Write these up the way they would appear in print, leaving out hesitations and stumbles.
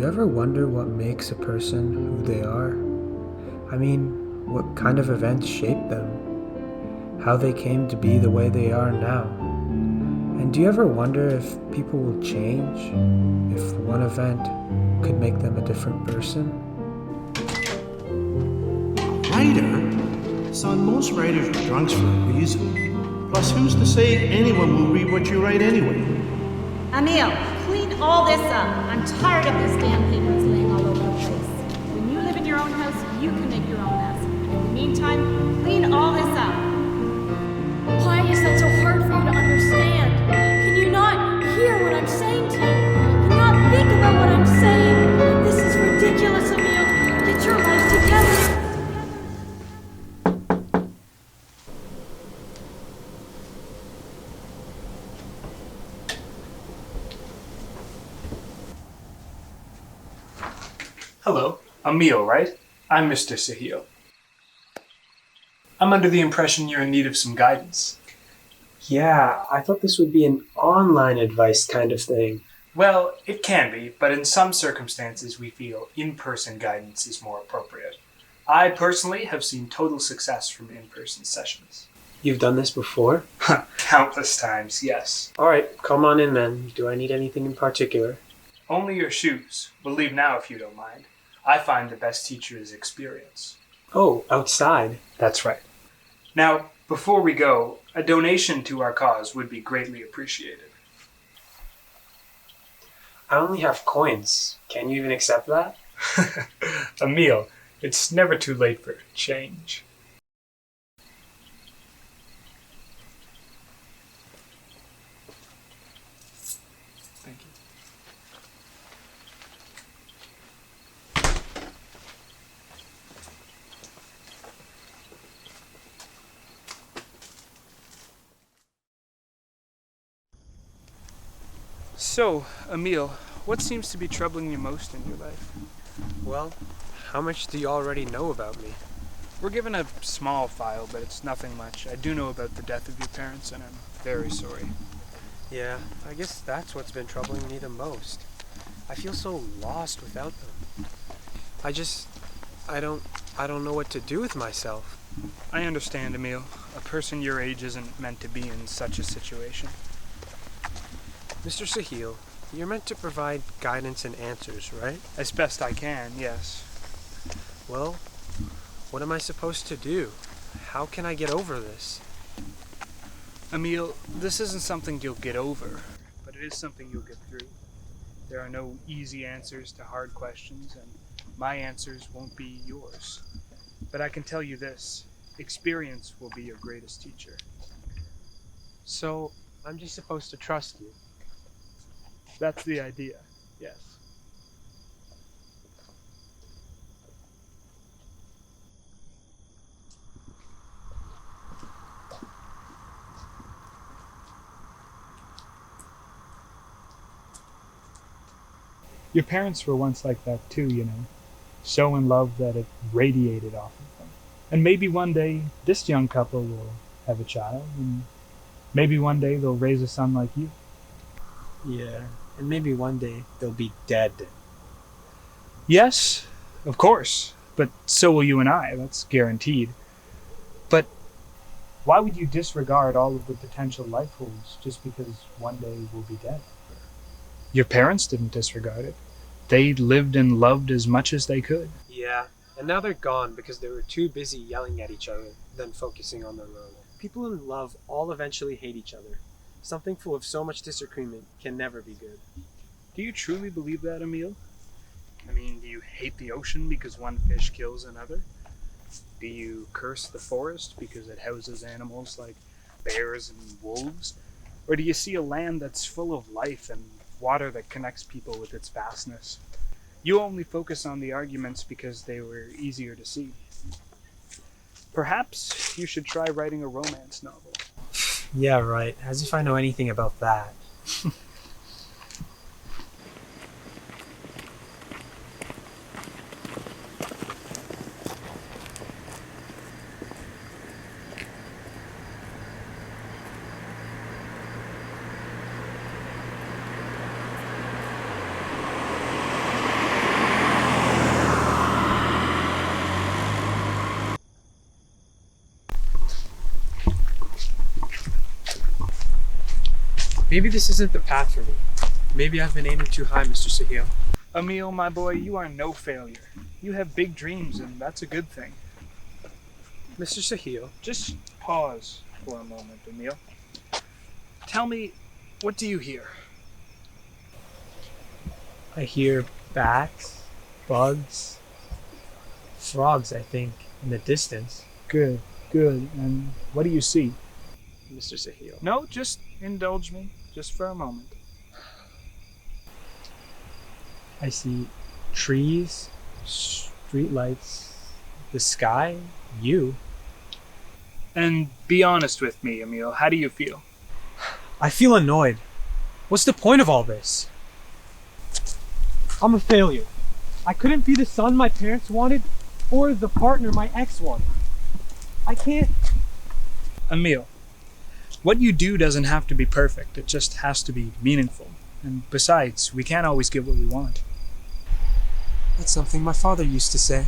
you ever wonder what makes a person who they are? I mean, what kind of events shape them? How they came to be the way they are now? And do you ever wonder if people will change? If one event could make them a different person? Writer? Son, most writers are drunks for a reason. Plus, who's to say anyone will read what you write anyway? Emil, clean all this up. I'm tired of these damn papers laying all over the place. When you live in your own house, you can make your own mess. In the meantime, clean all this up. Why is that so hard for you to understand? Can you not hear what I'm saying to you? Can you not think about what I'm saying? This is ridiculous, Emil. Get your life together. Hello, Emil, right? I'm Mr. Sahil. I'm under the impression you're in need of some guidance. Yeah, I thought this would be an online advice kind of thing. Well, it can be, but in some circumstances we feel in-person guidance is more appropriate. I personally have seen total success from in-person sessions. You've done this before? Countless times, yes. Alright, come on in then. Do I need anything in particular? Only your shoes. We'll leave now if you don't mind. I find the best teacher is experience. Oh, outside. That's right. Now, before we go, a donation to our cause would be greatly appreciated. I only have coins. Can you even accept that? Emil, it's never too late for change. Thank you. So, Emil, what seems to be troubling you most in your life? Well, how much do you already know about me? We're given a small file, but it's nothing much. I do know about the death of your parents, and I'm very sorry. Yeah, I guess that's what's been troubling me the most. I feel so lost without them. I don't know what to do with myself. I understand, Emil. A person your age isn't meant to be in such a situation. Mr. Sahil, you're meant to provide guidance and answers, right? As best I can, yes. Well, what am I supposed to do? How can I get over this? Emil, this isn't something you'll get over, but it is something you'll get through. There are no easy answers to hard questions, and my answers won't be yours. But I can tell you this, experience will be your greatest teacher. So, I'm just supposed to trust you. That's the idea, yes. Your parents were once like that too, you know. So in love that it radiated off of them. And maybe one day this young couple will have a child, and maybe one day they'll raise a son like you. Yeah, and maybe one day they'll be dead. Yes, of course. But so will you and I, that's guaranteed. But why would you disregard all of the potential life holds just because one day we'll be dead? Your parents didn't disregard it. They lived and loved as much as they could. Yeah, and now they're gone because they were too busy yelling at each other than focusing on their own. People in love all eventually hate each other. Something full of so much disagreement can never be good. Do you truly believe that, Emil? I mean, do you hate the ocean because one fish kills another? Do you curse the forest because it houses animals like bears and wolves? Or do you see a land that's full of life and water that connects people with its vastness? You only focus on the arguments because they were easier to see. Perhaps you should try writing a romance novel. Yeah, right. As if I know anything about that. Maybe this isn't the path for me. Maybe I've been aiming too high, Mr. Sahil. Emil, my boy, you are no failure. You have big dreams, and that's a good thing. Mr. Sahil, Just pause for a moment, Emil. Tell me, what do you hear? I hear bats, bugs, frogs, I think, in the distance. Good, good. And what do you see? Mr. Sahil. No, just indulge me, just for a moment. I see trees, streetlights, the sky, you. And be honest with me, Emil. How do you feel? I feel annoyed. What's the point of all this? I'm a failure. I couldn't be the son my parents wanted or the partner my ex wanted. I can't. Emil, what you do doesn't have to be perfect. It just has to be meaningful. And besides, we can't always get what we want. That's something my father used to say.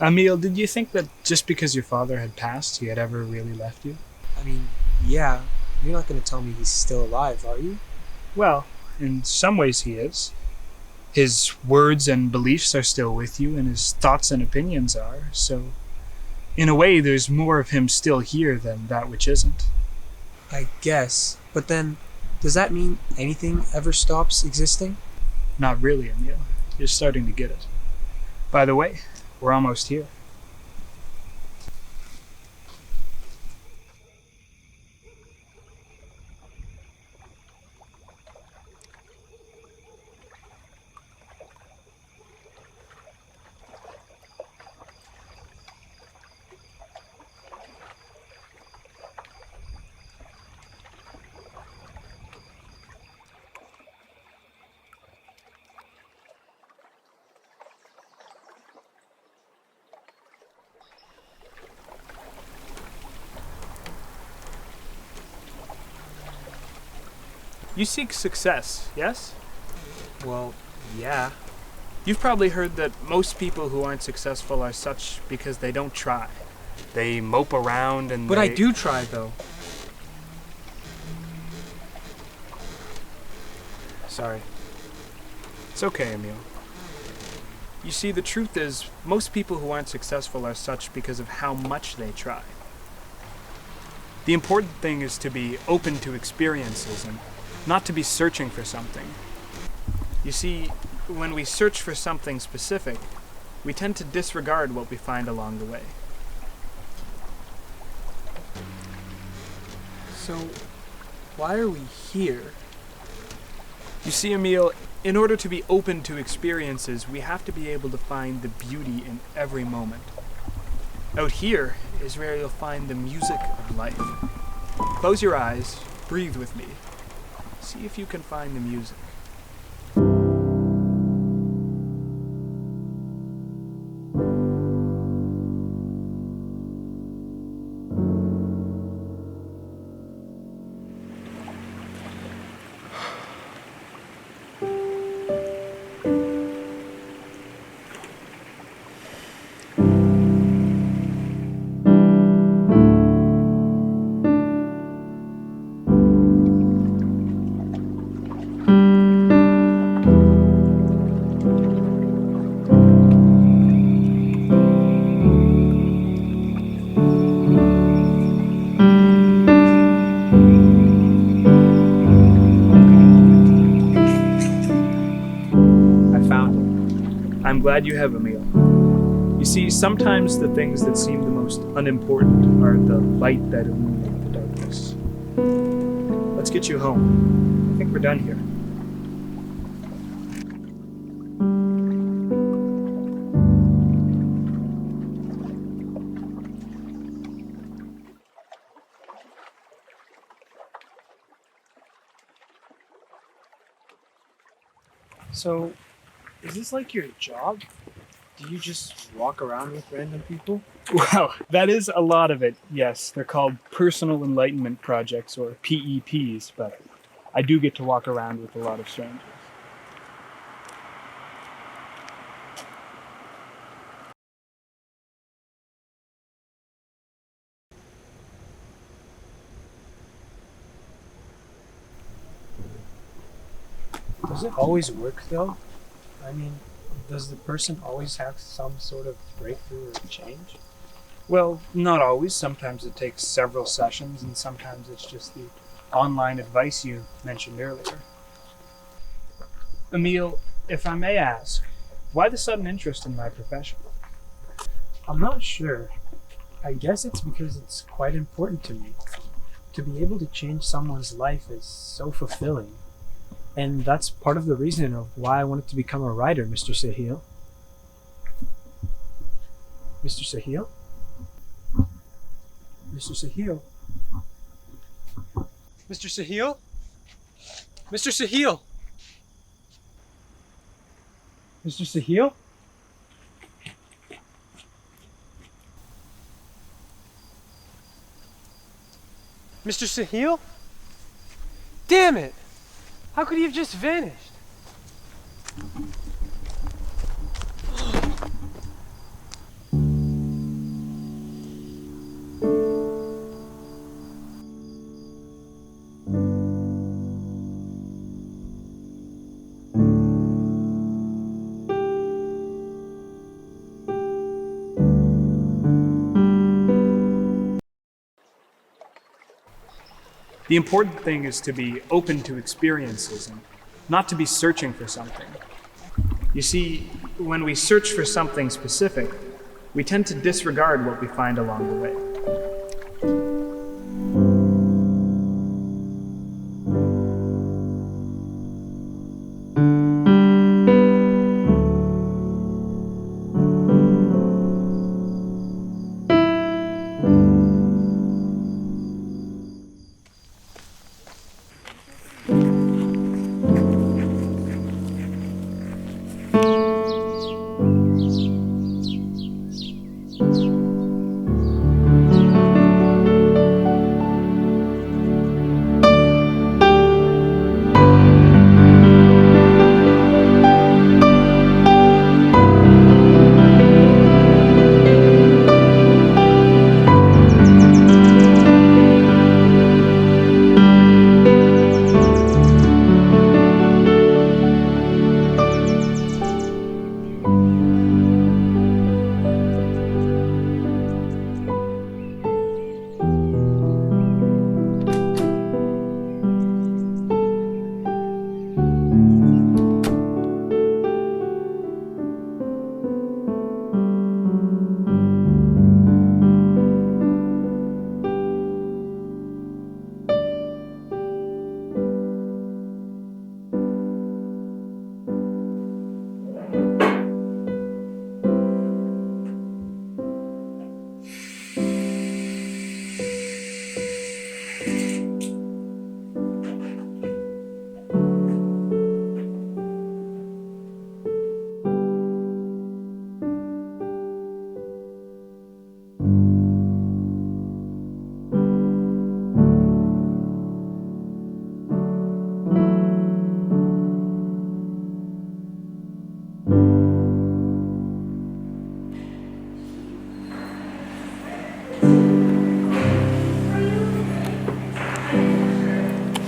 Emil, did you think that just because your father had passed, he had ever really left you? I mean, yeah, you're not going to tell me he's still alive, are you? Well, in some ways he is. His words and beliefs are still with you, and his thoughts and opinions are, so in a way there's more of him still here than that which isn't. I guess. But then, does that mean anything ever stops existing? Not really, Emil. You're starting to get it. By the way, we're almost here. You seek success, yes? Well, yeah. You've probably heard that most people who aren't successful are such because they don't try. They mope around and But I do try, though. Sorry. It's okay, Emil. You see, the truth is, most people who aren't successful are such because of how much they try. The important thing is to be open to experiences and not to be searching for something. You see, when we search for something specific, we tend to disregard what we find along the way. So, why are we here? You see, Emil, in order to be open to experiences, we have to be able to find the beauty in every moment. Out here is where you'll find the music of life. Close your eyes, breathe with me. See if you can find the music. I'm glad you have a meal. You see, sometimes the things that seem the most unimportant are the light that illuminate the darkness. Let's get you home. I think we're done here. So, is this like your job? Do you just walk around with random people? Well, that is a lot of it, yes. They're called Personal Enlightenment Projects, or PEPs, but I do get to walk around with a lot of strangers. Does it always work though? I mean, does the person always have some sort of breakthrough or change? Well, not always. Sometimes it takes several sessions, and sometimes it's just the online advice you mentioned earlier. Emil, if I may ask, why the sudden interest in my profession? I'm not sure. I guess it's because it's quite important to me. To be able to change someone's life is so fulfilling. And that's part of the reason of why I wanted to become a writer, Mr. Sahil. Mr. Sahil? Mr. Sahil? Mr. Sahil? Mr. Sahil? Mr. Sahil? Mr. Sahil? Damn it! How could he have just vanished? The important thing is to be open to experiences and not to be searching for something. You see, when we search for something specific, we tend to disregard what we find along the way.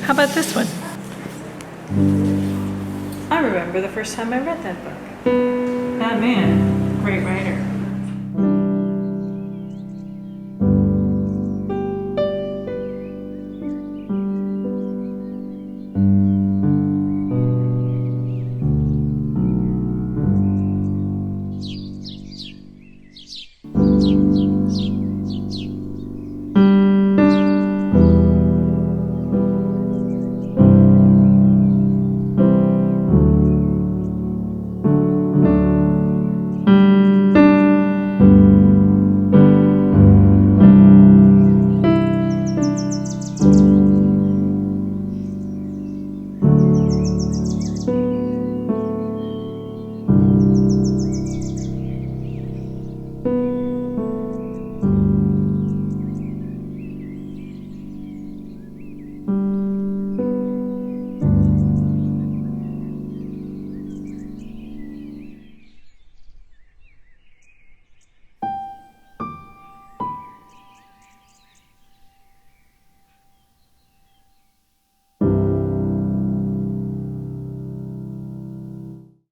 How about this one? I remember the first time I read that book. That man, great writer.